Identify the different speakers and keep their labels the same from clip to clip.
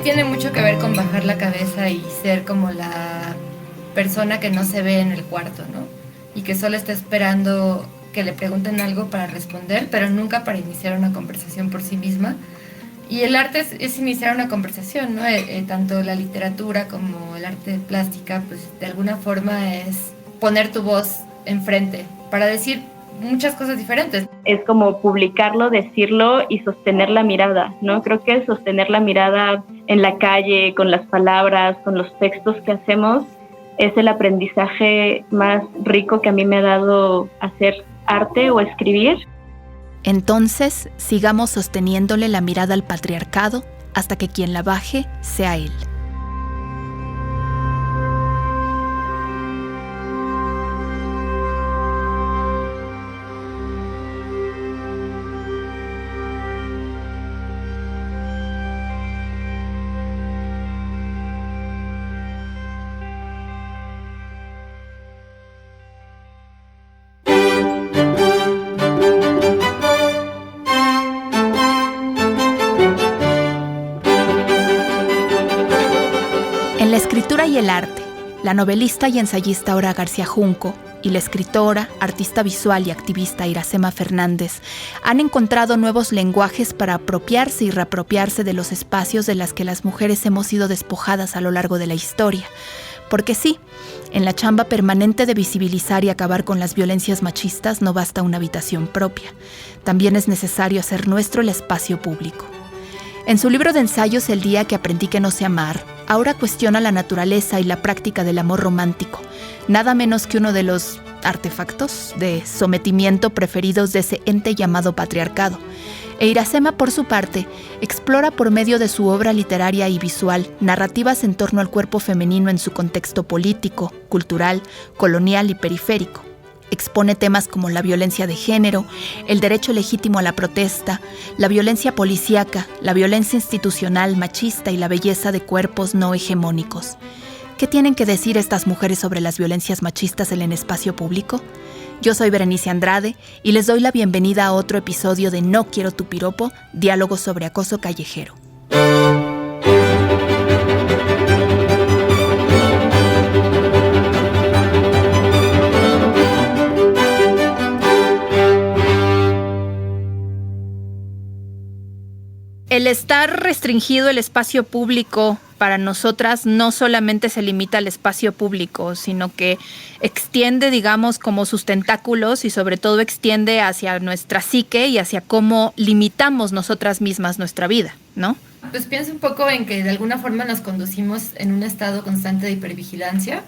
Speaker 1: tiene mucho que ver con bajar la cabeza y ser como la persona que no se ve en el cuarto, ¿no? Y que solo está esperando que le pregunten algo para responder, pero nunca para iniciar una conversación por sí misma. Y el arte es iniciar una conversación, ¿no? Tanto la literatura como el arte de plástica, pues de alguna forma es poner tu voz enfrente para decir muchas cosas diferentes.
Speaker 2: Es como publicarlo, decirlo y sostener la mirada, ¿no? Creo que sostener la mirada en la calle, con las palabras, con los textos que hacemos, es el aprendizaje más rico que a mí me ha dado hacer arte o escribir.
Speaker 3: Entonces, sigamos sosteniéndole la mirada al patriarcado hasta que quien la baje sea él. En la escritura y el arte, la novelista y ensayista Aura García Junco y la escritora, artista visual y activista Iracema Fernández han encontrado nuevos lenguajes para apropiarse y reapropiarse de los espacios de los que las mujeres hemos sido despojadas a lo largo de la historia. Porque sí, en la chamba permanente de visibilizar y acabar con las violencias machistas no basta una habitación propia. También es necesario hacer nuestro el espacio público. En su libro de ensayos El día que aprendí que no sé amar, Aura cuestiona la naturaleza y la práctica del amor romántico, nada menos que uno de los artefactos de sometimiento preferidos de ese ente llamado patriarcado. E Iracema, por su parte, explora por medio de su obra literaria y visual narrativas en torno al cuerpo femenino en su contexto político, cultural, colonial y periférico. Expone temas como la violencia de género, el derecho legítimo a la protesta, la violencia policíaca, la violencia institucional machista y la belleza de cuerpos no hegemónicos. ¿Qué tienen que decir estas mujeres sobre las violencias machistas en el espacio público? Yo soy Berenice Andrade y les doy la bienvenida a otro episodio de No Quiero Tu Piropo, diálogos sobre acoso callejero. El estar restringido el espacio público para nosotras no solamente se limita al espacio público, sino que extiende, digamos, como sus tentáculos y sobre todo extiende hacia nuestra psique y hacia cómo limitamos nosotras mismas nuestra vida, ¿no?
Speaker 1: Pues pienso un poco en que de alguna forma nos conducimos en un estado constante de hipervigilancia,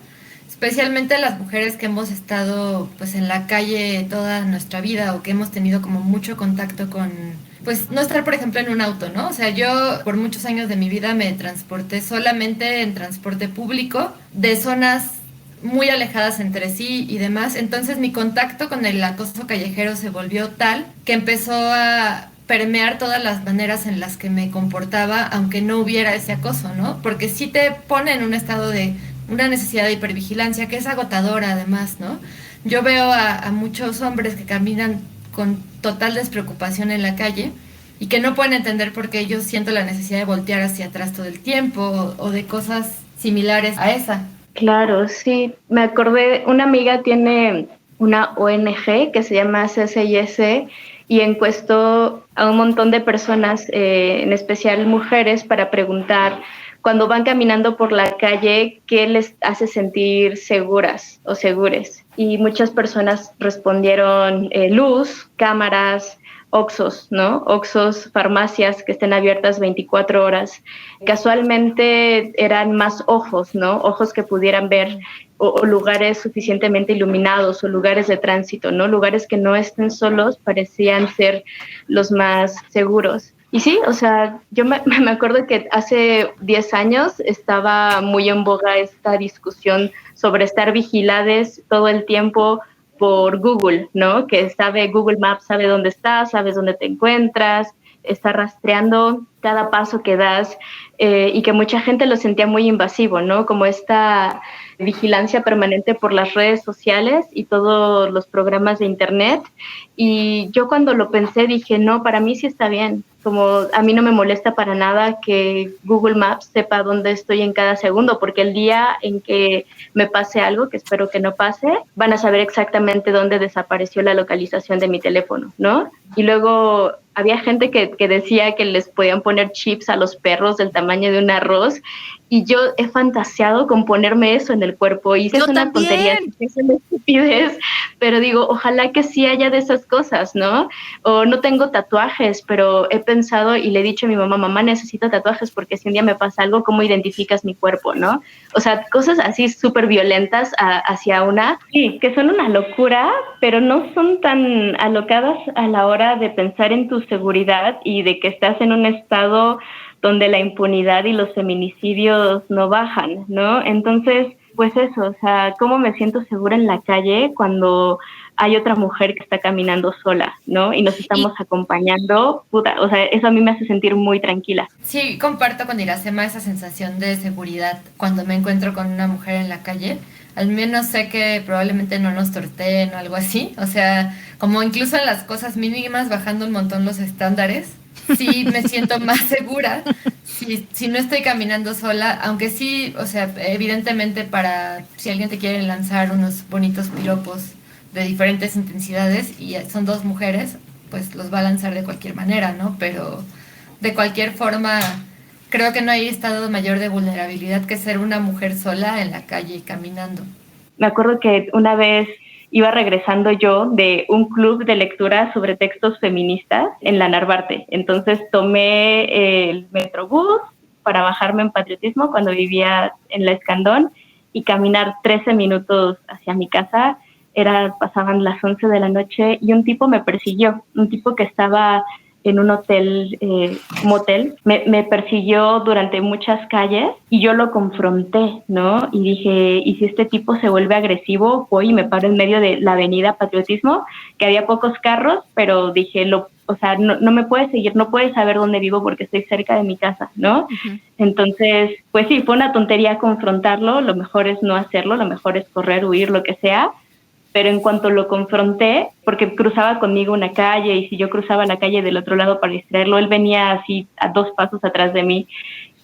Speaker 1: especialmente las mujeres que hemos estado pues en la calle toda nuestra vida o que hemos tenido como mucho contacto con, pues no estar por ejemplo en un auto, ¿no? O sea, yo por muchos años de mi vida me transporté solamente en transporte público de zonas muy alejadas entre sí y demás, entonces mi contacto con el acoso callejero se volvió tal que empezó a permear todas las maneras en las que me comportaba aunque no hubiera ese acoso, ¿no? Porque sí te pone en un estado de una necesidad de hipervigilancia que es agotadora además, ¿no? Yo veo a muchos hombres que caminan con total despreocupación en la calle y que no pueden entender por qué yo siento la necesidad de voltear hacia atrás todo el tiempo o de cosas similares a esa.
Speaker 2: Claro, sí. Me acordé, una amiga tiene una ONG que se llama CCIS y encuestó a un montón de personas, en especial mujeres, para preguntar cuando van caminando por la calle, ¿qué les hace sentir seguras o segures? Y muchas personas respondieron luz, cámaras, Oxxos, ¿no? Oxxos, farmacias que estén abiertas 24 horas. Casualmente eran más ojos, ¿no? Ojos que pudieran ver o lugares suficientemente iluminados o lugares de tránsito, ¿no? Lugares que no estén solos parecían ser los más seguros. Y sí, o sea, yo me acuerdo que hace 10 años estaba muy en boga esta discusión sobre estar vigiladas todo el tiempo por Google, ¿no? Que Google Maps sabe dónde estás, sabes dónde te encuentras, está rastreando cada paso que das y que mucha gente lo sentía muy invasivo, ¿no? Como esta vigilancia permanente por las redes sociales y todos los programas de internet. Y yo cuando lo pensé dije, no, para mí sí está bien. Como a mí no me molesta para nada que Google Maps sepa dónde estoy en cada segundo, porque el día en que me pase algo, que espero que no pase, van a saber exactamente dónde desapareció la localización de mi teléfono, ¿no? Y luego había gente que decía que les podían poner chips a los perros del tamaño de un arroz, y yo he fantaseado con ponerme eso en el cuerpo, y
Speaker 3: Yo
Speaker 2: es una
Speaker 3: también.
Speaker 2: tontería, es una estupidez, pero digo, ojalá que sí haya de esas cosas, ¿no? O no tengo tatuajes, pero he pensado y le he dicho a mi mamá, mamá, necesito tatuajes porque si un día me pasa algo, ¿cómo identificas mi cuerpo, no? O sea, cosas así súper violentas hacia una, sí, que son una locura, pero no son tan alocadas a la hora de pensar en tu seguridad y de que estás en un estado donde la impunidad y los feminicidios no bajan, ¿no? Entonces, pues eso, o sea, ¿cómo me siento segura en la calle cuando hay otra mujer que está caminando sola, ¿no? Y nos estamos acompañando, puta, o sea, eso a mí me hace sentir muy tranquila.
Speaker 1: Sí, comparto con Iracema esa sensación de seguridad cuando me encuentro con una mujer en la calle. Al menos sé que probablemente no nos torteen o algo así. O sea, como incluso en las cosas mínimas, bajando un montón los estándares, sí me siento más segura si no estoy caminando sola, aunque sí, o sea, evidentemente para si alguien te quiere lanzar unos bonitos piropos de diferentes intensidades y son dos mujeres, pues los va a lanzar de cualquier manera, ¿no? Pero de cualquier forma, creo que no hay estado mayor de vulnerabilidad que ser una mujer sola en la calle y caminando.
Speaker 2: Me acuerdo que una vez iba regresando yo de un club de lectura sobre textos feministas en la Narvarte. Entonces tomé el Metrobús para bajarme en Patriotismo cuando vivía en la Escandón y caminar 13 minutos hacia mi casa. Pasaban las 11 de la noche y un tipo me persiguió, un tipo que estaba en un hotel, motel, me persiguió durante muchas calles y yo lo confronté, ¿no? Y dije, ¿y si este tipo se vuelve agresivo? Voy y me paro en medio de la avenida Patriotismo, que había pocos carros, pero dije, o sea, no me puede seguir, no puede saber dónde vivo porque estoy cerca de mi casa, ¿no? Uh-huh. Entonces, pues sí, fue una tontería confrontarlo, lo mejor es no hacerlo, lo mejor es correr, huir, lo que sea. Pero en cuanto lo confronté, porque cruzaba conmigo una calle y si yo cruzaba la calle del otro lado para distraerlo, él venía así a 2 pasos atrás de mí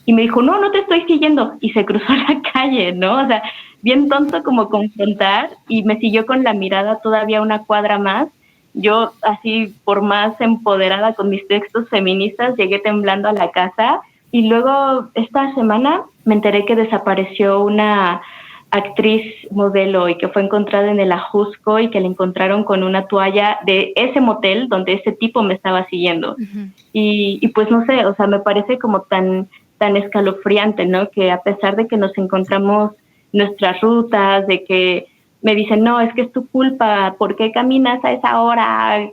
Speaker 2: y me dijo, no te estoy siguiendo, y se cruzó la calle, ¿no? O sea, bien tonto como confrontar, y me siguió con la mirada todavía una cuadra más. Yo así, por más empoderada con mis textos feministas, llegué temblando a la casa y luego esta semana me enteré que desapareció una actriz modelo y que fue encontrada en el Ajusco y que la encontraron con una toalla de ese motel donde ese tipo me estaba siguiendo. Uh-huh. Y pues no sé, o sea, me parece como tan escalofriante, ¿no? Que a pesar de que nos encontramos nuestras rutas, de que me dicen, no, es que es tu culpa, ¿por qué caminas a esa hora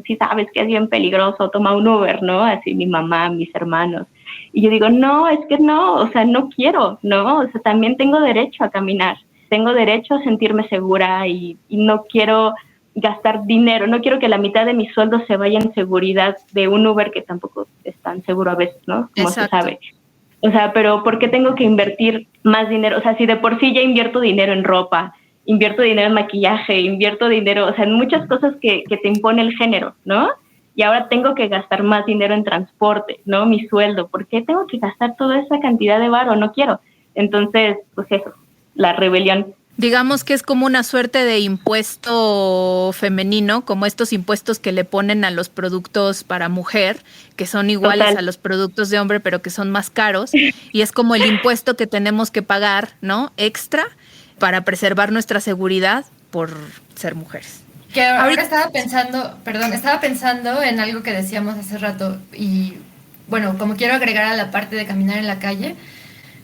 Speaker 2: si sabes que es bien peligroso? Toma un Uber, ¿no? Así mi mamá, mis hermanos. Y yo digo, no, es que no, o sea, no quiero, ¿no? O sea, también tengo derecho a caminar, tengo derecho a sentirme segura y no quiero gastar dinero, no quiero que la mitad de mi sueldo se vaya en seguridad de un Uber que tampoco es tan seguro a veces, ¿no? Como Exacto. Se sabe. O sea, pero ¿por qué tengo que invertir más dinero? O sea, si de por sí ya invierto dinero en ropa, invierto dinero en maquillaje, invierto dinero, o sea, en muchas cosas que te impone el género, ¿no? Y ahora tengo que gastar más dinero en transporte, ¿no? Mi sueldo. ¿Por qué tengo que gastar toda esa cantidad de varo? No quiero. Entonces, pues eso, la rebelión.
Speaker 3: Digamos que es como una suerte de impuesto femenino, como estos impuestos que le ponen a los productos para mujer, que son iguales Total. A los productos de hombre, pero que son más caros. Y es como el impuesto que tenemos que pagar, ¿no? Extra para preservar nuestra seguridad por ser mujeres.
Speaker 1: Que ahora estaba pensando en algo que decíamos hace rato y bueno, como quiero agregar a la parte de caminar en la calle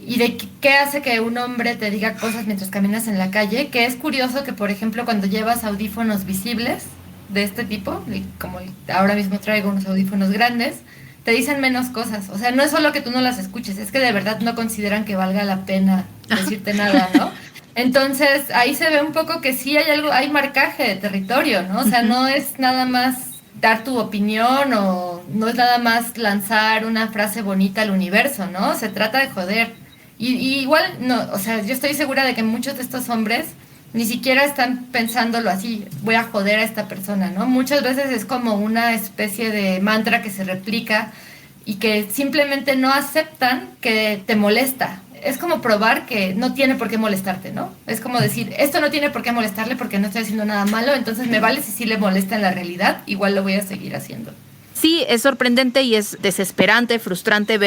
Speaker 1: y de qué hace que un hombre te diga cosas mientras caminas en la calle, que es curioso que por ejemplo cuando llevas audífonos visibles de este tipo, como ahora mismo traigo unos audífonos grandes, te dicen menos cosas, o sea, no es solo que tú no las escuches, es que de verdad no consideran que valga la pena decirte nada, ¿no? Entonces, ahí se ve un poco que sí hay marcaje de territorio, ¿no? O sea, no es nada más dar tu opinión o no es nada más lanzar una frase bonita al universo, ¿no? Se trata de joder. Y igual, no, o sea, yo estoy segura de que muchos de estos hombres ni siquiera están pensándolo así, voy a joder a esta persona, ¿no? Muchas veces es como una especie de mantra que se replica y que simplemente no aceptan que te molesta. Es como probar que no tiene por qué molestarte, ¿no? Es como decir, esto no tiene por qué molestarle porque no estoy haciendo nada malo, entonces me vale si sí le molesta en la realidad, igual lo voy a seguir haciendo.
Speaker 3: Sí, es sorprendente y es desesperante, frustrante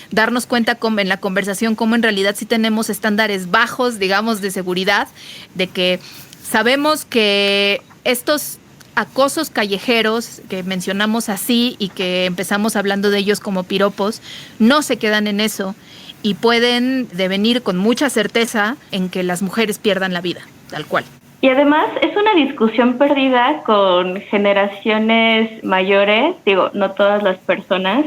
Speaker 3: darnos cuenta en la conversación cómo en realidad sí tenemos estándares bajos, digamos, de seguridad, de que sabemos que estos acosos callejeros que mencionamos así y que empezamos hablando de ellos como piropos, no se quedan en eso y pueden devenir con mucha certeza en que las mujeres pierdan la vida, tal cual.
Speaker 2: Y además es una discusión perdida con generaciones mayores, digo, no todas las personas.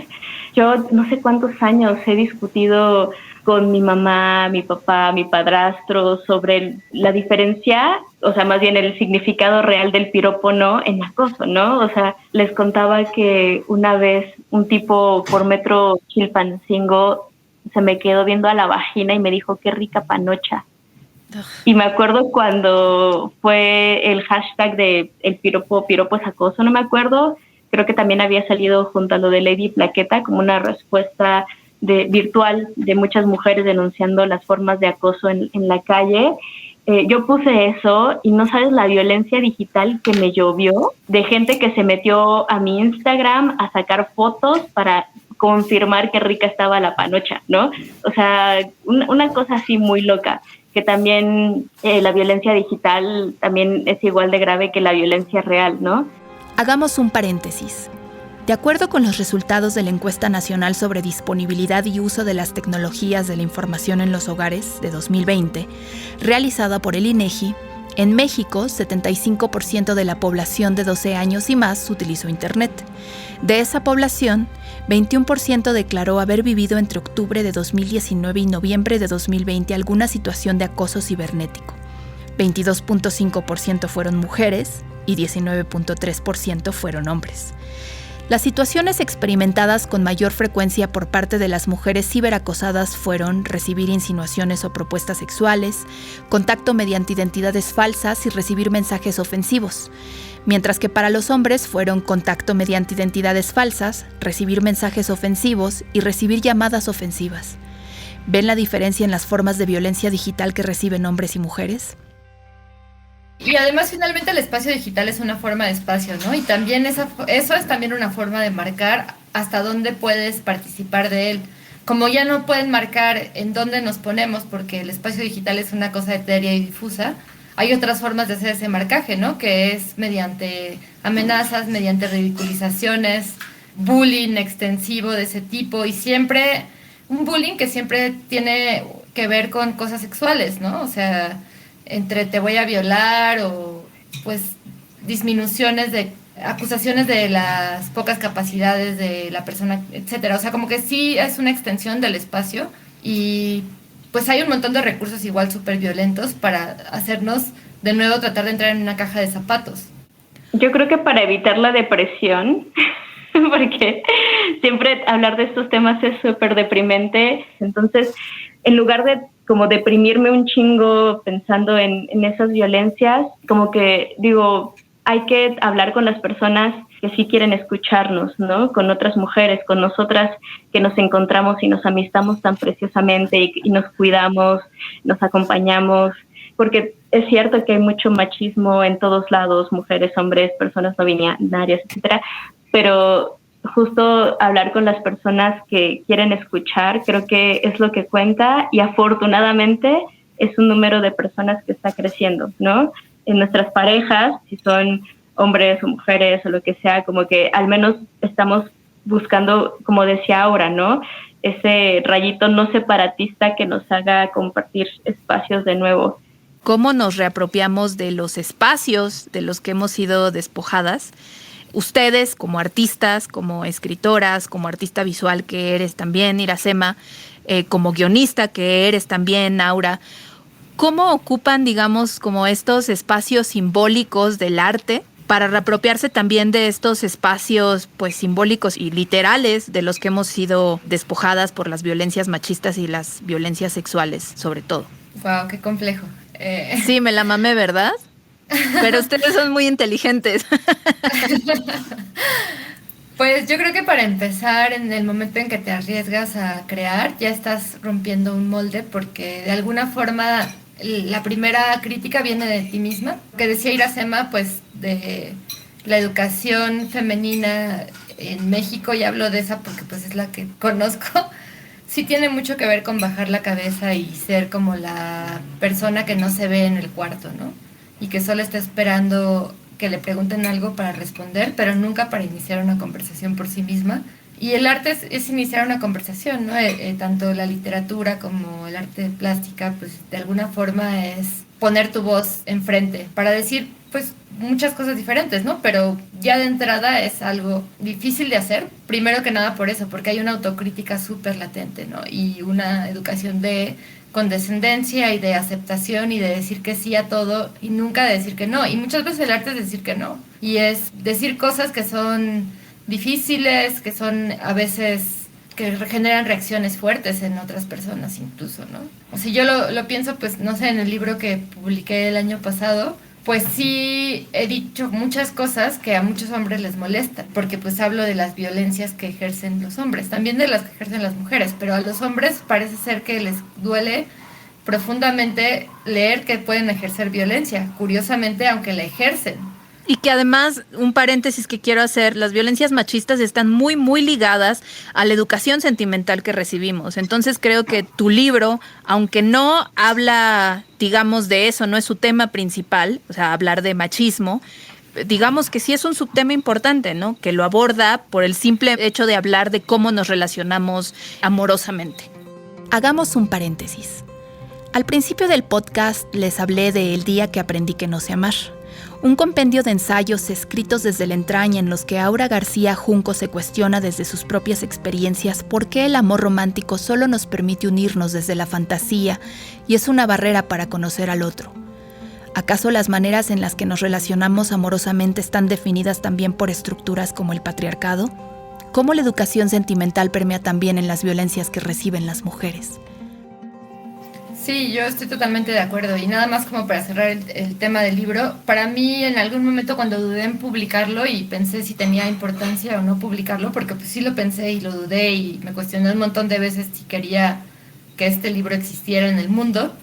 Speaker 2: Yo no sé cuántos años he discutido con mi mamá, mi papá, mi padrastro sobre la diferencia, o sea, más bien el significado real del piropo no en acoso, ¿no? O sea, les contaba que una vez un tipo por metro Chilpancingo se me quedó viendo a la vagina y me dijo, qué rica panocha. Y me acuerdo cuando fue el hashtag de el piropo es acoso, no me acuerdo, creo que también había salido junto a lo de Lady Plaqueta como una respuesta virtual de muchas mujeres denunciando las formas de acoso en la calle. Yo puse eso y no sabes la violencia digital que me llovió de gente que se metió a mi Instagram a sacar fotos para confirmar qué rica estaba la panocha, ¿no? O sea, una cosa así muy loca, que también la violencia digital también es igual de grave que la violencia real, ¿no?
Speaker 3: Hagamos un paréntesis. De acuerdo con los resultados de la Encuesta Nacional sobre Disponibilidad y Uso de las Tecnologías de la Información en los Hogares de 2020, realizada por el INEGI, en México, 75% de la población de 12 años y más utilizó Internet. De esa población, 21% declaró haber vivido entre octubre de 2019 y noviembre de 2020 alguna situación de acoso cibernético. 22.5% fueron mujeres y 19.3% fueron hombres. Las situaciones experimentadas con mayor frecuencia por parte de las mujeres ciberacosadas fueron recibir insinuaciones o propuestas sexuales, contacto mediante identidades falsas y recibir mensajes ofensivos, mientras que para los hombres fueron contacto mediante identidades falsas, recibir mensajes ofensivos y recibir llamadas ofensivas. ¿Ven la diferencia en las formas de violencia digital que reciben hombres y mujeres?
Speaker 1: Y además finalmente el espacio digital es una forma de espacio, ¿no? Y también eso es también una forma de marcar hasta dónde puedes participar de él. Como ya no pueden marcar en dónde nos ponemos porque el espacio digital es una cosa etérea y difusa, hay otras formas de hacer ese marcaje, ¿no? Que es mediante amenazas, mediante ridiculizaciones, bullying extensivo de ese tipo y siempre un bullying que siempre tiene que ver con cosas sexuales, ¿no? O sea, entre te voy a violar o pues disminuciones de acusaciones de las pocas capacidades de la persona, etcétera. O sea, como que sí es una extensión del espacio y pues hay un montón de recursos igual súper violentos para hacernos de nuevo tratar de entrar en una caja de zapatos.
Speaker 2: Yo creo que para evitar la depresión, porque siempre hablar de estos temas es súper deprimente, entonces en lugar de como deprimirme un chingo pensando en esas violencias, como que digo, hay que hablar con las personas que sí quieren escucharnos, ¿no? Con otras mujeres, con nosotras que nos encontramos y nos amistamos tan preciosamente y nos cuidamos, nos acompañamos, porque es cierto que hay mucho machismo en todos lados, mujeres, hombres, personas no binarias, etcétera, pero justo hablar con las personas que quieren escuchar, creo que es lo que cuenta y afortunadamente es un número de personas que está creciendo, ¿no? En nuestras parejas, si son hombres o mujeres o lo que sea, como que al menos estamos buscando, como decía ahora, ¿no? Ese rayito no separatista que nos haga compartir espacios de nuevo.
Speaker 3: ¿Cómo nos reapropiamos de los espacios de los que hemos sido despojadas? Ustedes, como artistas, como escritoras, como artista visual que eres también, Iracema, como guionista que eres también, Aura, ¿cómo ocupan, digamos, como estos espacios simbólicos del arte para reapropiarse también de estos espacios, pues, simbólicos y literales de los que hemos sido despojadas por las violencias machistas y las violencias sexuales, sobre todo?
Speaker 1: Wow, qué complejo.
Speaker 3: Sí, me la mamé, ¿verdad? Pero ustedes son muy inteligentes.
Speaker 1: Pues yo creo que para empezar, en el momento en que te arriesgas a crear, ya estás rompiendo un molde porque de alguna forma la primera crítica viene de ti misma. Que decía Iracema, pues de la educación femenina en México, y hablo de esa porque pues es la que conozco, sí tiene mucho que ver con bajar la cabeza y ser como la persona que no se ve en el cuarto, ¿no? Y que solo está esperando que le pregunten algo para responder, pero nunca para iniciar una conversación por sí misma. Y el arte es iniciar una conversación, ¿no? Tanto la literatura como el arte plástica, pues de alguna forma es poner tu voz enfrente para decir, pues, muchas cosas diferentes, ¿no? Pero ya de entrada es algo difícil de hacer, primero que nada por eso, porque hay una autocrítica súper latente, ¿no? Y una educación de condescendencia y de aceptación y de decir que sí a todo y nunca de decir que no. Y muchas veces el arte es decir que no. Y es decir cosas que son difíciles, que son a veces que generan reacciones fuertes en otras personas incluso, ¿no? O sea, yo lo pienso, pues, no sé, en el libro que publiqué el año pasado, pues sí he dicho muchas cosas que a muchos hombres les molestan, porque pues hablo de las violencias que ejercen los hombres, también de las que ejercen las mujeres, pero a los hombres parece ser que les duele profundamente leer que pueden ejercer violencia, curiosamente, aunque la ejercen.
Speaker 3: Y que además, un paréntesis que quiero hacer, las violencias machistas están muy, muy ligadas a la educación sentimental que recibimos. Entonces creo que tu libro, aunque no habla, digamos, de eso, no es su tema principal, o sea, hablar de machismo, digamos que sí es un subtema importante, ¿no? Que lo aborda por el simple hecho de hablar de cómo nos relacionamos amorosamente. Hagamos un paréntesis. Al principio del podcast les hablé de El día que aprendí que no sé amar. Un compendio de ensayos escritos desde la entraña en los que Aura García Junco se cuestiona desde sus propias experiencias por qué el amor romántico solo nos permite unirnos desde la fantasía y es una barrera para conocer al otro. ¿Acaso las maneras en las que nos relacionamos amorosamente están definidas también por estructuras como el patriarcado? ¿Cómo la educación sentimental permea también en las violencias que reciben las mujeres?
Speaker 1: Sí, yo estoy totalmente de acuerdo. Y nada más como para cerrar el tema del libro, para mí en algún momento cuando dudé en publicarlo y pensé si tenía importancia o no publicarlo, porque pues sí lo pensé y lo dudé y me cuestioné un montón de veces si quería que este libro existiera en el mundo.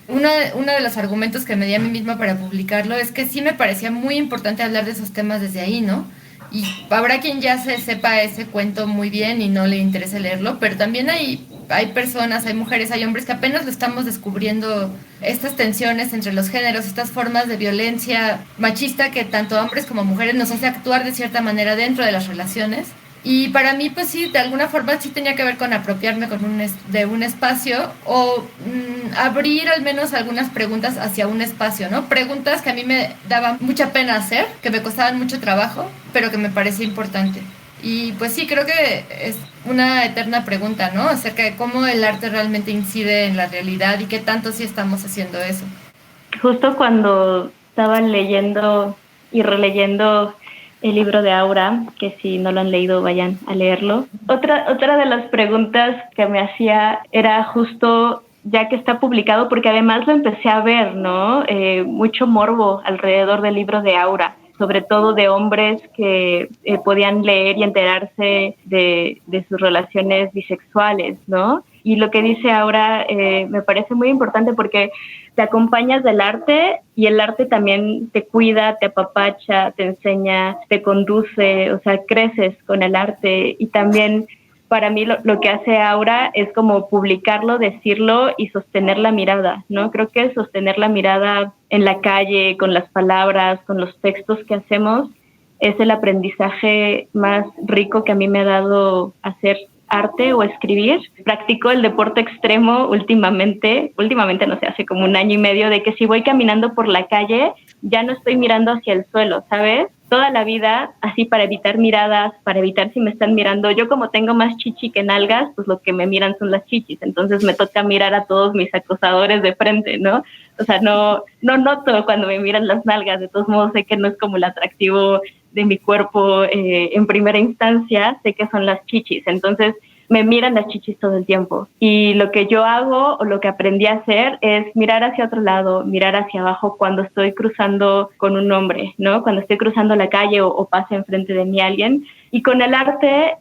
Speaker 1: Uno de los argumentos que me di a mí misma para publicarlo es que sí me parecía muy importante hablar de esos temas desde ahí, ¿no? Y habrá quien ya se sepa ese cuento muy bien y no le interese leerlo, pero también hay personas, hay mujeres, hay hombres que apenas lo estamos descubriendo, estas tensiones entre los géneros, estas formas de violencia machista que tanto hombres como mujeres nos hace actuar de cierta manera dentro de las relaciones. Y para mí, pues sí, de alguna forma sí tenía que ver con apropiarme de un espacio o abrir al menos algunas preguntas hacia un espacio, ¿no? Preguntas que a mí me daban mucha pena hacer, que me costaban mucho trabajo, pero que me parecía importante. Y pues sí, creo que es una eterna pregunta, ¿no? Acerca de cómo el arte realmente incide en la realidad y qué tanto sí estamos haciendo eso.
Speaker 2: Justo cuando estaba leyendo y releyendo el libro de Aura, que si no lo han leído vayan a leerlo. Otra de las preguntas que me hacía era justo, ya que está publicado, porque además lo empecé a ver, ¿no? Mucho morbo alrededor del libro de Aura, sobre todo de hombres que podían leer y enterarse de sus relaciones bisexuales, ¿no? Y lo que dice Aura me parece muy importante porque te acompañas del arte y el arte también te cuida, te apapacha, te enseña, te conduce, o sea, creces con el arte. Y también para mí lo que hace Aura es como publicarlo, decirlo y sostener la mirada, ¿no? Creo que sostener la mirada en la calle, con las palabras, con los textos que hacemos, es el aprendizaje más rico que a mí me ha dado hacer arte o escribir. Practico el deporte extremo últimamente no sé, hace como 1 año y medio, de que si voy caminando por la calle, ya no estoy mirando hacia el suelo, ¿sabes? Toda la vida, así para evitar miradas, para evitar si me están mirando. Yo como tengo más chichi que nalgas, pues lo que me miran son las chichis, entonces me toca mirar a todos mis acosadores de frente, ¿no? O sea, no noto cuando me miran las nalgas, de todos modos sé que no es como el atractivo de mi cuerpo en primera instancia, sé que son las chichis. Entonces me miran las chichis todo el tiempo. Y lo que yo hago o lo que aprendí a hacer es mirar hacia otro lado, mirar hacia abajo cuando estoy cruzando con un hombre, ¿no? Cuando estoy cruzando la calle o pasa enfrente de mí alguien. Y con el arte,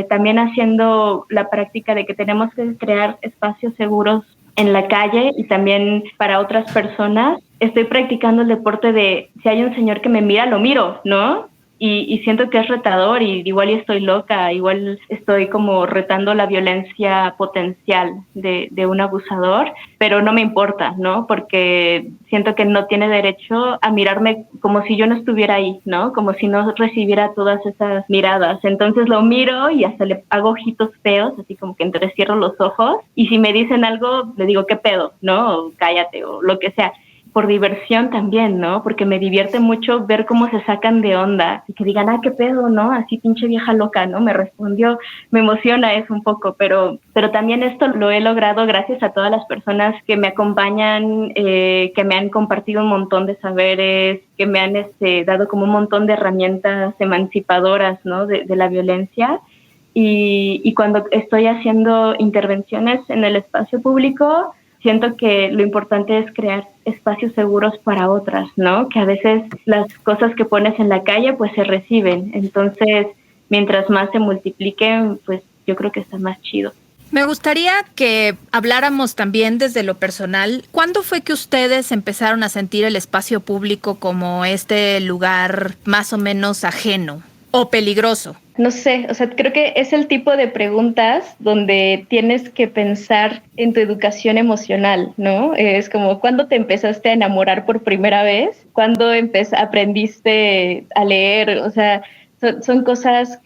Speaker 2: también haciendo la práctica de que tenemos que crear espacios seguros en la calle y también para otras personas. Estoy practicando el deporte de si hay un señor que me mira, lo miro, ¿no? Y siento que es retador y igual estoy loca, igual estoy como retando la violencia potencial de un abusador, pero no me importa, ¿no? Porque siento que no tiene derecho a mirarme como si yo no estuviera ahí, ¿no? Como si no recibiera todas esas miradas. Entonces lo miro y hasta le hago ojitos feos, así como que entrecierro los ojos, y si me dicen algo, le digo, ¿qué pedo? ¿No? O cállate, o lo que sea. Por diversión también, ¿no? Porque me divierte mucho ver cómo se sacan de onda y que digan, qué pedo, ¿no? Así pinche vieja loca, ¿no? Me respondió, me emociona eso un poco, pero también esto lo he logrado gracias a todas las personas que me acompañan, que me han compartido un montón de saberes, que me han dado como un montón de herramientas emancipadoras, ¿no? De la violencia. Y cuando estoy haciendo intervenciones en el espacio público, siento que lo importante es crear espacios seguros para otras, ¿no? Que a veces las cosas que pones en la calle pues se reciben. Entonces, mientras más se multipliquen, pues yo creo que está más chido.
Speaker 3: Me gustaría que habláramos también desde lo personal. ¿Cuándo fue que ustedes empezaron a sentir el espacio público como este lugar más o menos ajeno o peligroso?
Speaker 2: No sé, o sea, creo que es el tipo de preguntas donde tienes que pensar en tu educación emocional, ¿no? Es como, ¿cuándo te empezaste a enamorar por primera vez? ¿Cuándo aprendiste a leer? O sea, son cosas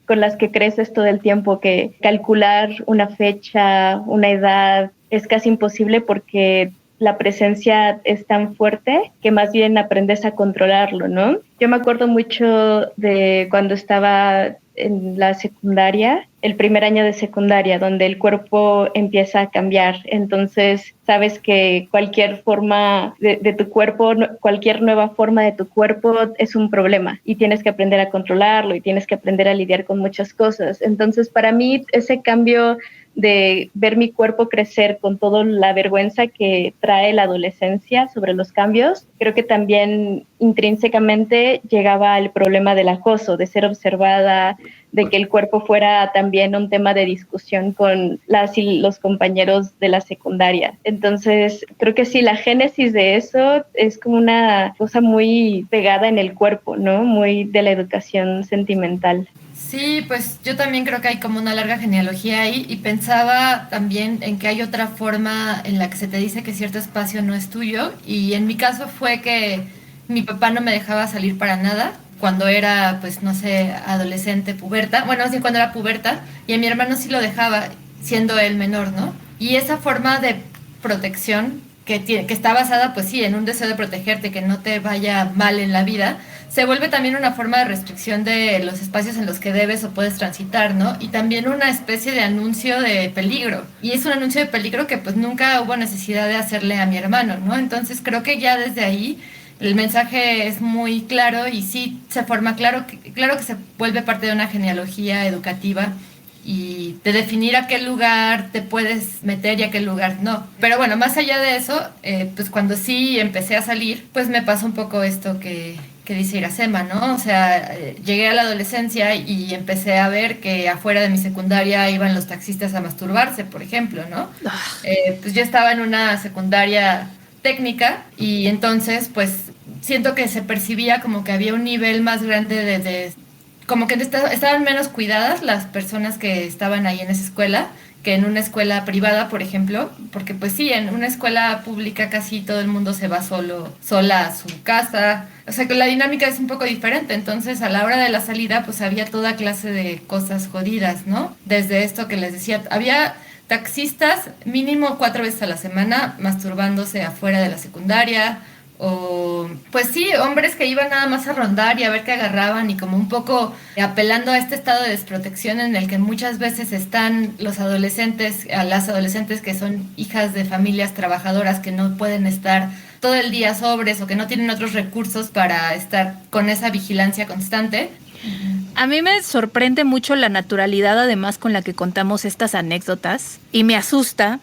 Speaker 2: con las que creces todo el tiempo, que calcular una fecha, una edad, es casi imposible porque la presencia es tan fuerte que más bien aprendes a controlarlo, ¿no? Yo me acuerdo mucho de cuando estaba en la secundaria, el primer año de secundaria, donde el cuerpo empieza a cambiar. Entonces, sabes que cualquier forma de tu cuerpo, cualquier nueva forma de tu cuerpo es un problema y tienes que aprender a controlarlo y tienes que aprender a lidiar con muchas cosas. Entonces, para mí, ese cambio de ver mi cuerpo crecer con toda la vergüenza que trae la adolescencia sobre los cambios, creo que también intrínsecamente llegaba el problema del acoso, de ser observada, de que el cuerpo fuera también un tema de discusión con las y los compañeros de la secundaria. Entonces, creo que sí, la génesis de eso es como una cosa muy pegada en el cuerpo, ¿no? Muy de la educación sentimental.
Speaker 1: Sí, pues yo también creo que hay como una larga genealogía ahí y pensaba también en que hay otra forma en la que se te dice que cierto espacio no es tuyo y en mi caso fue que mi papá no me dejaba salir para nada cuando era, pues no sé, adolescente, puberta, bueno, sí, cuando era puberta y a mi hermano sí lo dejaba siendo él menor, ¿no? Y esa forma de protección que está basada, pues sí, en un deseo de protegerte, que no te vaya mal en la vida, se vuelve también una forma de restricción de los espacios en los que debes o puedes transitar, ¿no? Y también una especie de anuncio de peligro. Y es un anuncio de peligro que pues nunca hubo necesidad de hacerle a mi hermano, ¿no? Entonces creo que ya desde ahí el mensaje es muy claro y sí se forma claro que se vuelve parte de una genealogía educativa y de definir a qué lugar te puedes meter y a qué lugar no. Pero bueno, más allá de eso, pues cuando sí empecé a salir, pues me pasó un poco esto que dice Iracema, ¿no? O sea, llegué a la adolescencia y empecé a ver que afuera de mi secundaria iban los taxistas a masturbarse, por ejemplo, ¿no? Pues yo estaba en una secundaria técnica y entonces pues siento que se percibía como que había un nivel más grande de como que estaban menos cuidadas las personas que estaban ahí en esa escuela que en una escuela privada, por ejemplo, porque pues sí, en una escuela pública casi todo el mundo se va sola a su casa, o sea que la dinámica es un poco diferente, entonces a la hora de la salida pues había toda clase de cosas jodidas, ¿no? Desde esto que les decía, había taxistas mínimo 4 veces a la semana masturbándose afuera de la secundaria, o pues sí, hombres que iban nada más a rondar y a ver qué agarraban y como un poco apelando a este estado de desprotección en el que muchas veces están los adolescentes, a las adolescentes que son hijas de familias trabajadoras que no pueden estar todo el día sobres o que no tienen otros recursos para estar con esa vigilancia constante.
Speaker 3: A mí me sorprende mucho la naturalidad además con la que contamos estas anécdotas y me asusta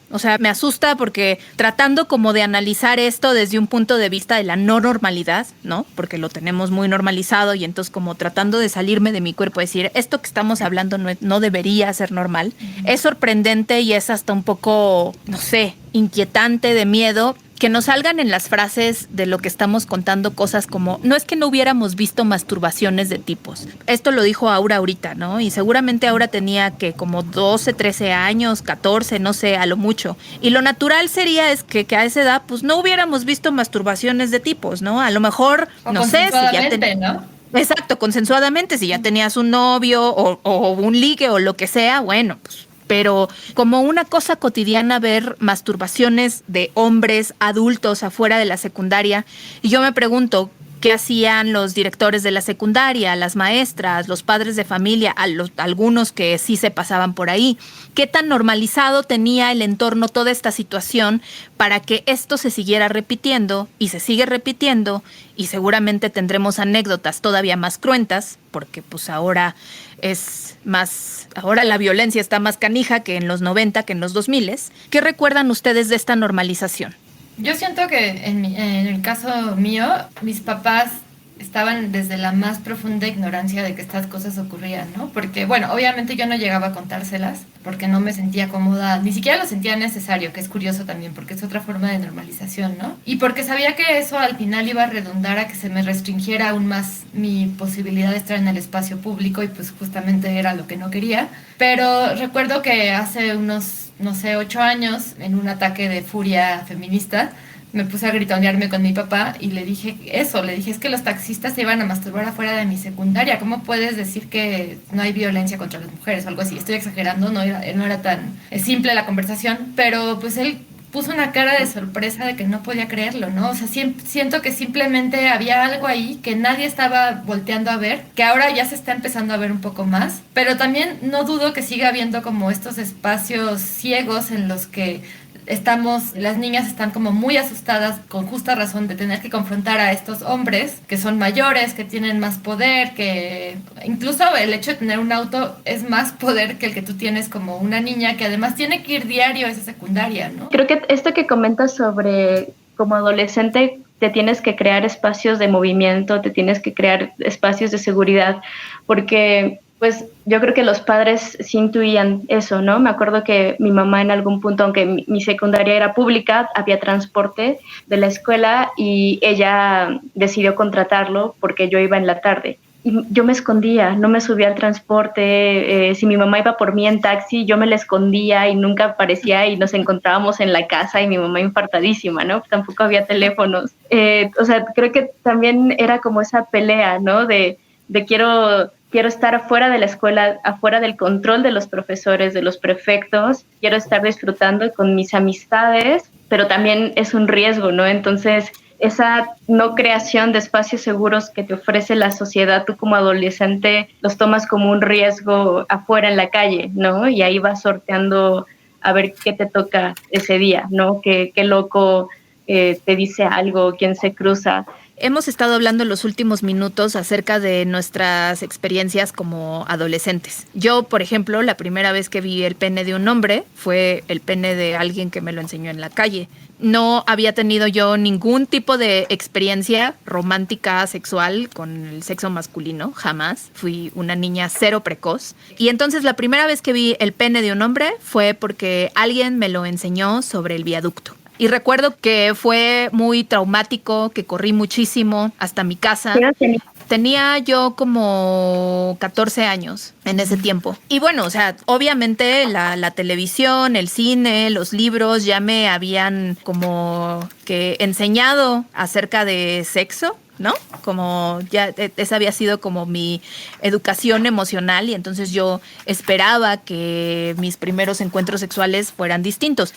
Speaker 3: porque tratando como de analizar esto desde un punto de vista de la no normalidad, ¿no? Porque lo tenemos muy normalizado y entonces como tratando de salirme de mi cuerpo, decir esto que estamos hablando no debería ser normal. Es sorprendente y es hasta un poco, no sé, inquietante, de miedo, que nos salgan en las frases de lo que estamos contando cosas como, no es que no hubiéramos visto masturbaciones de tipos. Esto lo dijo Aura ahorita, ¿no? Y seguramente Aura tenía que como 12, 13 años, 14, no sé, a lo mucho. Y lo natural sería es que a esa edad pues no hubiéramos visto masturbaciones de tipos, ¿no? A lo mejor, no sé, si ya
Speaker 1: ¿no?
Speaker 3: Exacto, consensuadamente, si ya tenías un novio o un ligue o lo que sea, bueno, pues pero como una cosa cotidiana ver masturbaciones de hombres adultos afuera de la secundaria. Y yo me pregunto, ¿qué hacían los directores de la secundaria, las maestras, los padres de familia, algunos que sí se pasaban por ahí? ¿Qué tan normalizado tenía el entorno toda esta situación para que esto se siguiera repitiendo y se sigue repitiendo? Y seguramente tendremos anécdotas todavía más cruentas, porque pues ahora la violencia está más canija que en los 90, que en los 2000. ¿Qué recuerdan ustedes de esta normalización?
Speaker 1: Yo siento que en el caso mío, mis papás estaban desde la más profunda ignorancia de que estas cosas ocurrían, ¿no? Porque, bueno, obviamente yo no llegaba a contárselas porque no me sentía cómoda, ni siquiera lo sentía necesario, que es curioso también, porque es otra forma de normalización, ¿no? Y porque sabía que eso al final iba a redundar a que se me restringiera aún más mi posibilidad de estar en el espacio público y pues justamente era lo que no quería. Pero recuerdo que hace unos, no sé, 8 años, en un ataque de furia feminista, me puse a gritonearme con mi papá y le dije, es que los taxistas se iban a masturbar afuera de mi secundaria. ¿Cómo puedes decir que no hay violencia contra las mujeres o algo así? Estoy exagerando, no era tan simple la conversación, pero pues él puso una cara de sorpresa de que no podía creerlo, ¿no? O sea, siento que simplemente había algo ahí que nadie estaba volteando a ver, que ahora ya se está empezando a ver un poco más, pero también no dudo que siga habiendo como estos espacios ciegos en los que las niñas están como muy asustadas, con justa razón, de tener que confrontar a estos hombres que son mayores, que tienen más poder, que incluso el hecho de tener un auto es más poder que el que tú tienes como una niña que además tiene que ir diario a esa secundaria, ¿no?
Speaker 2: Creo que esto que comentas sobre como adolescente te tienes que crear espacios de movimiento, te tienes que crear espacios de seguridad, porque pues yo creo que los padres sí intuían eso, ¿no? Me acuerdo que mi mamá en algún punto, aunque mi secundaria era pública, había transporte de la escuela y ella decidió contratarlo porque yo iba en la tarde. Y yo me escondía, no me subía al transporte, si mi mamá iba por mí en taxi, yo me la escondía y nunca aparecía y nos encontrábamos en la casa y mi mamá infartadísima, ¿no? Tampoco había teléfonos. O sea, creo que también era como esa pelea, ¿no? De quiero estar afuera de la escuela, afuera del control de los profesores, de los prefectos, quiero estar disfrutando con mis amistades, pero también es un riesgo, ¿no? Entonces, esa no creación de espacios seguros que te ofrece la sociedad, tú como adolescente los tomas como un riesgo afuera en la calle, ¿no? Y ahí vas sorteando a ver qué te toca ese día, ¿no? Qué loco te dice algo, quién se cruza.
Speaker 3: Hemos estado hablando en los últimos minutos acerca de nuestras experiencias como adolescentes. Yo, por ejemplo, la primera vez que vi el pene de un hombre fue el pene de alguien que me lo enseñó en la calle. No había tenido yo ningún tipo de experiencia romántica, sexual con el sexo masculino, jamás. Fui una niña cero precoz. Y entonces la primera vez que vi el pene de un hombre fue porque alguien me lo enseñó sobre el viaducto. Y recuerdo que fue muy traumático, que corrí muchísimo hasta mi casa. Tenía yo como 14 años en ese tiempo. Y bueno, o sea, obviamente la televisión, el cine, los libros ya me habían como que enseñado acerca de sexo, ¿no? Como ya esa había sido como mi educación emocional y entonces yo esperaba que mis primeros encuentros sexuales fueran distintos.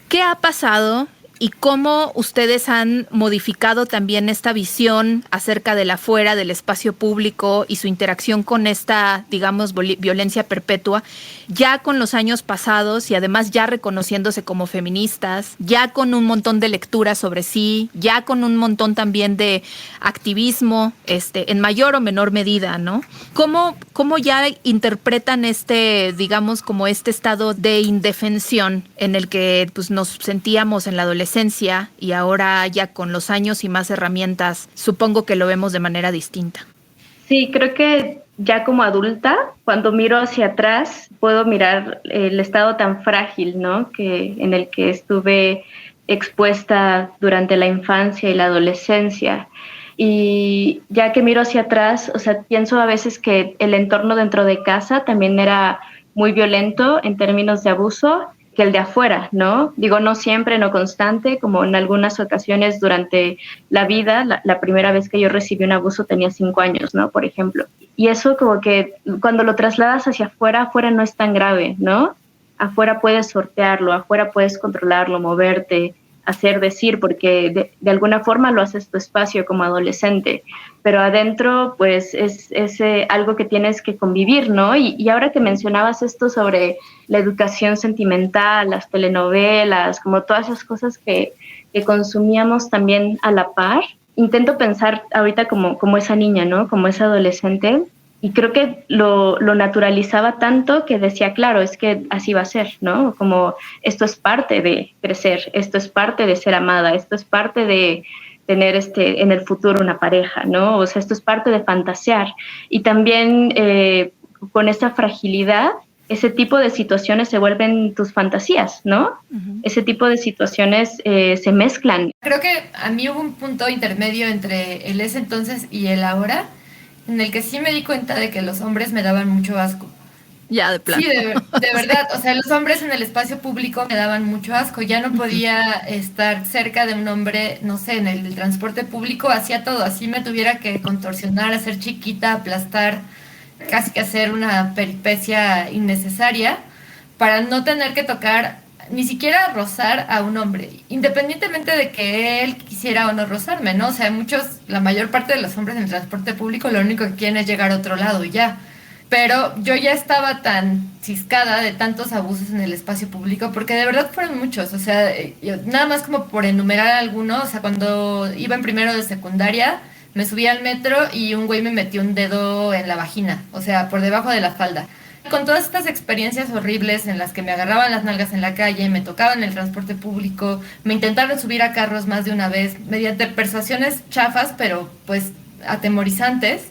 Speaker 3: ¿Qué ha pasado y cómo ustedes han modificado también esta visión acerca del afuera, del espacio público y su interacción con esta, digamos, violencia perpetua, ya con los años pasados y además ya reconociéndose como feministas, ya con un montón de lecturas sobre sí, ya con un montón también de activismo, en mayor o menor medida, ¿no? ¿Cómo ya interpretan digamos, como este estado de indefensión en el que pues, nos sentíamos en la adolescencia y ahora ya con los años y más herramientas, supongo que lo vemos de manera distinta?
Speaker 2: Sí, creo que ya como adulta, cuando miro hacia atrás, puedo mirar el estado tan frágil, ¿no? En el que estuve expuesta durante la infancia y la adolescencia. Y ya que miro hacia atrás, o sea, pienso a veces que el entorno dentro de casa también era muy violento en términos de abuso que el de afuera, ¿no? Digo, no siempre, no constante, como en algunas ocasiones durante la vida. La primera vez que yo recibí un abuso tenía 5 años, ¿no? Por ejemplo. Y eso como que cuando lo trasladas hacia afuera, afuera no es tan grave, ¿no? Afuera puedes sortearlo, afuera puedes controlarlo, moverte, hacer, decir, porque de alguna forma lo haces tu espacio como adolescente, pero adentro pues es algo que tienes que convivir, ¿no? Y ahora que mencionabas esto sobre la educación sentimental, las telenovelas, como todas esas cosas que consumíamos también a la par, intento pensar ahorita como esa niña, ¿no? Como esa adolescente. Y creo que lo naturalizaba tanto que decía, claro, es que así va a ser, ¿no? Como esto es parte de crecer, esto es parte de ser amada, esto es parte de tener en el futuro una pareja, ¿no? O sea, esto es parte de fantasear. Y también con esa fragilidad, ese tipo de situaciones se vuelven tus fantasías, ¿no? Uh-huh. Ese tipo de situaciones se mezclan.
Speaker 1: Creo que a mí hubo un punto intermedio entre el ese entonces y el ahora, en el que sí me di cuenta de que los hombres me daban mucho asco.
Speaker 3: Ya, de plano.
Speaker 1: Sí, de verdad, o sea, los hombres en el espacio público me daban mucho asco. Ya no podía estar cerca de un hombre, no sé, en el transporte público, hacía todo. Así me tuviera que contorsionar, hacer chiquita, aplastar, casi que hacer una peripecia innecesaria para no tener que tocar, ni siquiera rozar a un hombre, independientemente de que él quisiera o no rozarme, ¿no? O sea, la mayor parte de los hombres en el transporte público lo único que quieren es llegar a otro lado y ya. Pero yo ya estaba tan ciscada de tantos abusos en el espacio público, porque de verdad fueron muchos, o sea, nada más como por enumerar algunos, o sea, cuando iba en primero de secundaria, me subí al metro y un güey me metió un dedo en la vagina, o sea, por debajo de la falda. Con todas estas experiencias horribles en las que me agarraban las nalgas en la calle, me tocaban en el transporte público, me intentaron subir a carros más de una vez, mediante persuasiones chafas, pero pues atemorizantes,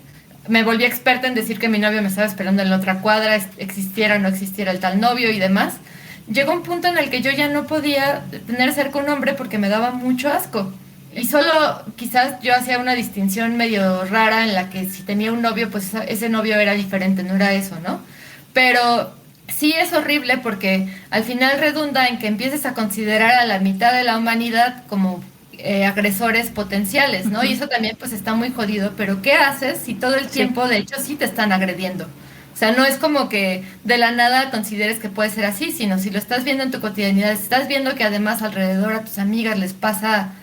Speaker 1: me volví experta en decir que mi novio me estaba esperando en la otra cuadra, existiera o no existiera el tal novio y demás. Llegó un punto en el que yo ya no podía tener cerca un hombre porque me daba mucho asco. Y solo quizás yo hacía una distinción medio rara en la que si tenía un novio, pues ese novio era diferente, no era eso, ¿no? Pero sí es horrible porque al final redunda en que empieces a considerar a la mitad de la humanidad como agresores potenciales, ¿no? Y eso también pues está muy jodido, pero ¿qué haces si todo el tiempo de hecho sí te están agrediendo? O sea, no es como que de la nada consideres que puede ser así, sino si lo estás viendo en tu cotidianidad, si estás viendo que además alrededor a tus amigas les pasa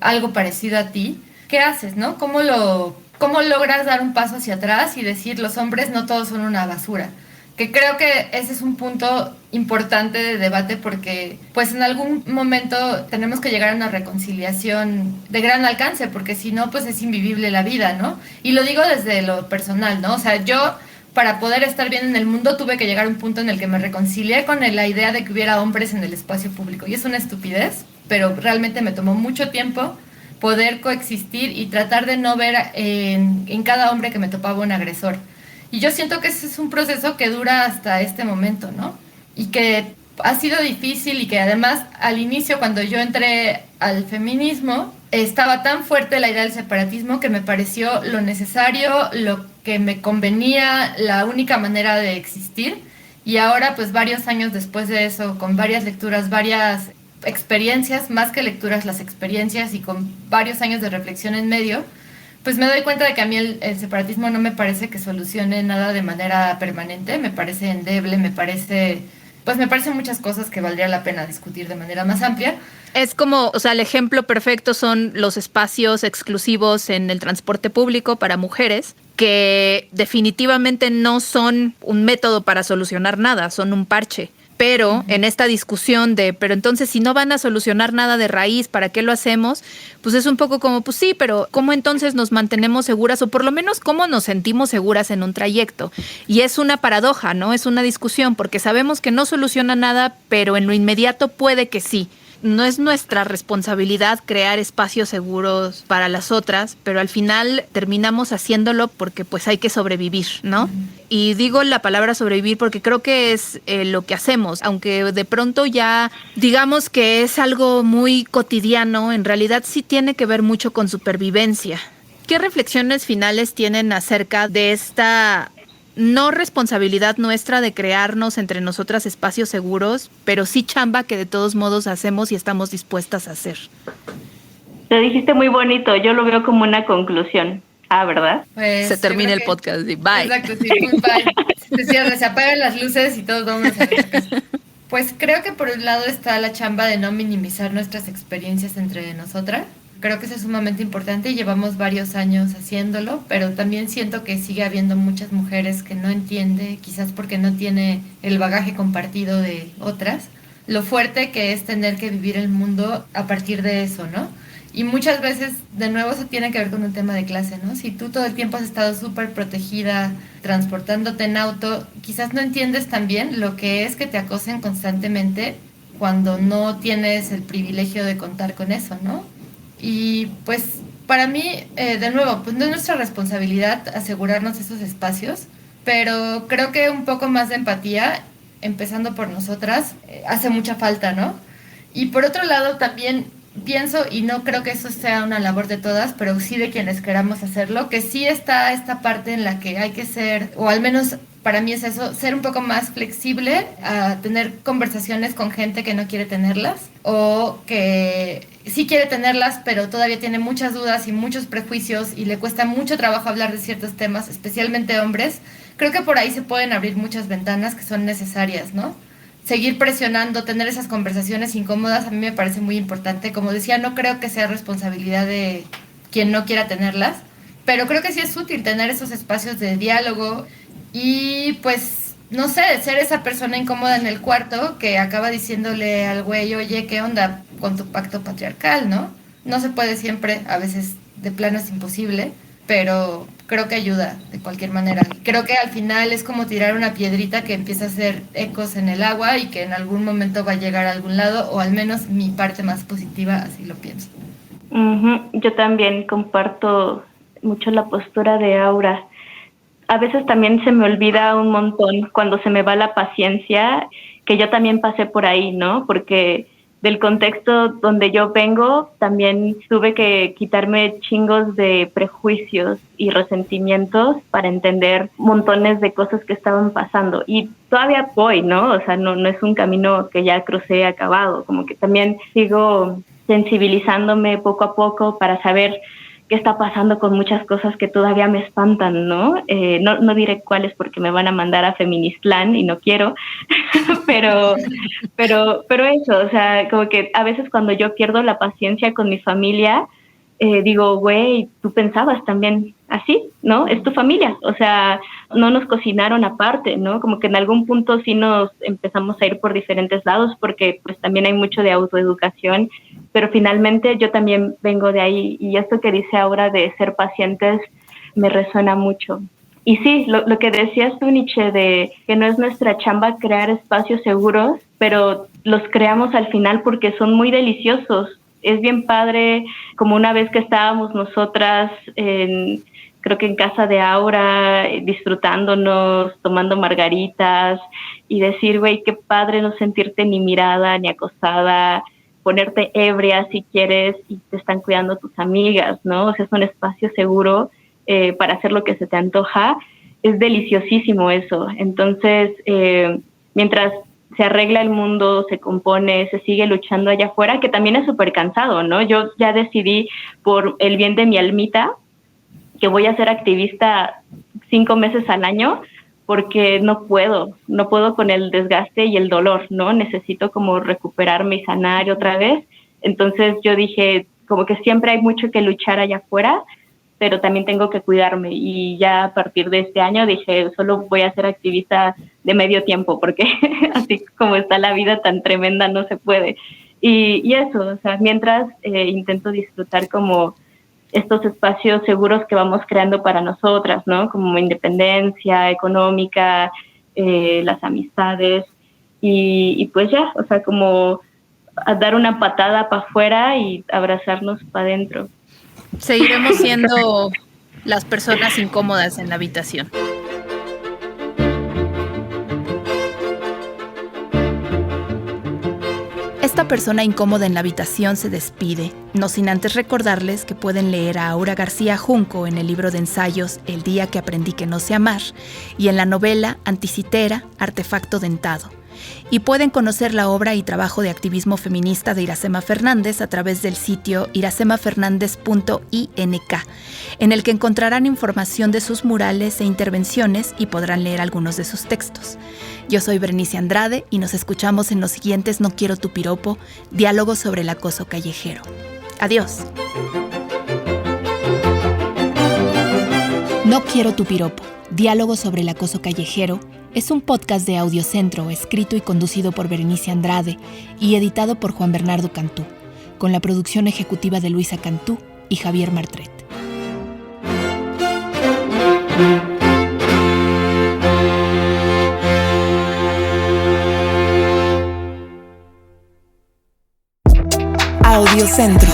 Speaker 1: algo parecido a ti, ¿qué haces, no? ¿Cómo logras dar un paso hacia atrás y decir los hombres no todos son una basura? Que creo que ese es un punto importante de debate porque pues en algún momento tenemos que llegar a una reconciliación de gran alcance porque si no pues es invivible la vida, ¿no? Y lo digo desde lo personal, ¿no? O sea, yo para poder estar bien en el mundo tuve que llegar a un punto en el que me reconcilié con la idea de que hubiera hombres en el espacio público y es una estupidez, pero realmente me tomó mucho tiempo poder coexistir y tratar de no ver en cada hombre que me topaba un agresor. Y yo siento que ese es un proceso que dura hasta este momento, ¿no? Y que ha sido difícil y que además al inicio cuando yo entré al feminismo estaba tan fuerte la idea del separatismo que me pareció lo necesario, lo que me convenía, la única manera de existir. Y ahora pues varios años después de eso, con varias lecturas, varias experiencias, más que lecturas, las experiencias y con varios años de reflexión en medio, pues me doy cuenta de que a mí el separatismo no me parece que solucione nada de manera permanente, me parece endeble, me parece pues me parecen muchas cosas que valdría la pena discutir de manera más amplia.
Speaker 3: Es como, o sea, el ejemplo perfecto son los espacios exclusivos en el transporte público para mujeres, que definitivamente no son un método para solucionar nada, son un parche. Pero en esta discusión pero entonces si no van a solucionar nada de raíz, ¿para qué lo hacemos? Pues es un poco como, pues sí, pero ¿cómo entonces nos mantenemos seguras? O por lo menos, ¿cómo nos sentimos seguras en un trayecto? Y es una paradoja, ¿no? Es una discusión, porque sabemos que no soluciona nada, pero en lo inmediato puede que sí. No es nuestra responsabilidad crear espacios seguros para las otras, pero al final terminamos haciéndolo porque pues hay que sobrevivir, ¿no? Y digo la palabra sobrevivir porque creo que es lo que hacemos, aunque de pronto ya digamos que es algo muy cotidiano, en realidad sí tiene que ver mucho con supervivencia. ¿Qué reflexiones finales tienen acerca de esta no responsabilidad nuestra de crearnos entre nosotras espacios seguros, pero sí chamba que de todos modos hacemos y estamos dispuestas a hacer?
Speaker 2: Te dijiste muy bonito, yo lo veo como una conclusión. ¿Verdad?
Speaker 1: Pues
Speaker 3: se termina el podcast y bye.
Speaker 1: Exacto, sí, muy bye. Se cierra, se apagan las luces y todos vamos a nuestra casa. Pues creo que por un lado está la chamba de no minimizar nuestras experiencias entre nosotras. Creo que eso es sumamente importante y llevamos varios años haciéndolo, pero también siento que sigue habiendo muchas mujeres que no entiende, quizás porque no tiene el bagaje compartido de otras, lo fuerte que es tener que vivir el mundo a partir de eso, ¿no? Y muchas veces, de nuevo, eso tiene que ver con un tema de clase, ¿no? Si tú todo el tiempo has estado súper protegida, transportándote en auto, quizás no entiendes también lo que es que te acosen constantemente cuando no tienes el privilegio de contar con eso, ¿no? Y pues para mí, de nuevo, pues no es nuestra responsabilidad asegurarnos esos espacios, pero creo que un poco más de empatía, empezando por nosotras, hace mucha falta, ¿no? Y por otro lado también pienso, y no creo que eso sea una labor de todas, pero sí de quienes queramos hacerlo, que sí está esta parte en la que hay que ser, o al menos para mí es eso, ser un poco más flexible a tener conversaciones con gente que no quiere tenerlas, o que sí quiere tenerlas, pero todavía tiene muchas dudas y muchos prejuicios y le cuesta mucho trabajo hablar de ciertos temas, especialmente hombres. Creo que por ahí se pueden abrir muchas ventanas que son necesarias, ¿no? Seguir presionando, tener esas conversaciones incómodas, a mí me parece muy importante. Como decía, no creo que sea responsabilidad de quien no quiera tenerlas, pero creo que sí es útil tener esos espacios de diálogo y pues, no sé, ser esa persona incómoda en el cuarto que acaba diciéndole al güey, oye, ¿qué onda con tu pacto patriarcal, no? No se puede siempre, a veces de plano es imposible, pero creo que ayuda de cualquier manera. Creo que al final es como tirar una piedrita que empieza a hacer ecos en el agua y que en algún momento va a llegar a algún lado, o al menos mi parte más positiva, así lo pienso.
Speaker 2: Yo también comparto mucho la postura de Aura. A veces también se me olvida un montón cuando se me va la paciencia, que yo también pasé por ahí, ¿no? Porque del contexto donde yo vengo, también tuve que quitarme chingos de prejuicios y resentimientos para entender montones de cosas que estaban pasando. Y todavía voy, ¿no? O sea, no es un camino que ya crucé acabado, como que también sigo sensibilizándome poco a poco para saber qué está pasando con muchas cosas que todavía me espantan, ¿no? No diré cuáles porque me van a mandar a Feministland y no quiero, pero eso, o sea, como que a veces cuando yo pierdo la paciencia con mi familia, digo, güey, tú pensabas también así, ¿no? Es tu familia, o sea, no nos cocinaron aparte, ¿no? Como que en algún punto sí nos empezamos a ir por diferentes lados porque pues también hay mucho de autoeducación, pero finalmente yo también vengo de ahí y esto que dice ahora de ser pacientes me resuena mucho. Y sí, lo que decías tú, Nietzsche, de que no es nuestra chamba crear espacios seguros, pero los creamos al final porque son muy deliciosos. Es bien padre, como una vez que estábamos nosotras creo que en casa de Aura, disfrutándonos, tomando margaritas y decir, güey, qué padre no sentirte ni mirada ni acosada, ponerte ebria si quieres y te están cuidando tus amigas, ¿no? O sea, es un espacio seguro para hacer lo que se te antoja. Es deliciosísimo eso. Entonces, mientras se arregla el mundo, se compone, se sigue luchando allá afuera, que también es súper cansado, ¿no? Yo ya decidí por el bien de mi almita que voy a ser activista 5 meses al año, porque no puedo con el desgaste y el dolor, ¿no? Necesito como recuperarme y sanar otra vez. Entonces yo dije, como que siempre hay mucho que luchar allá afuera, pero también tengo que cuidarme, y ya a partir de este año dije, solo voy a ser activista de medio tiempo, porque así como está la vida tan tremenda no se puede. Y eso, o sea, mientras intento disfrutar como estos espacios seguros que vamos creando para nosotras, ¿no? Como independencia económica, las amistades, y pues ya, o sea, como a dar una patada para afuera y abrazarnos para adentro.
Speaker 3: Seguiremos siendo las personas incómodas en la habitación. Esta persona incómoda en la habitación se despide, no sin antes recordarles que pueden leer a Aura García Junco en el libro de ensayos El día que aprendí que no sé amar y en la novela Anticitera, Artefacto dentado. Y pueden conocer la obra y trabajo de activismo feminista de Iracema Fernández a través del sitio irasemafernandez.ink, en el que encontrarán información de sus murales e intervenciones y podrán leer algunos de sus textos. Yo soy Berenice Andrade y nos escuchamos en los siguientes No Quiero Tu Piropo, diálogos sobre el acoso callejero. Adiós. No Quiero Tu Piropo, diálogos sobre el acoso callejero, es un podcast de Audiocentro escrito y conducido por Berenice Andrade y editado por Juan Bernardo Cantú, con la producción ejecutiva de Luisa Cantú y Javier Martret. Audiocentro.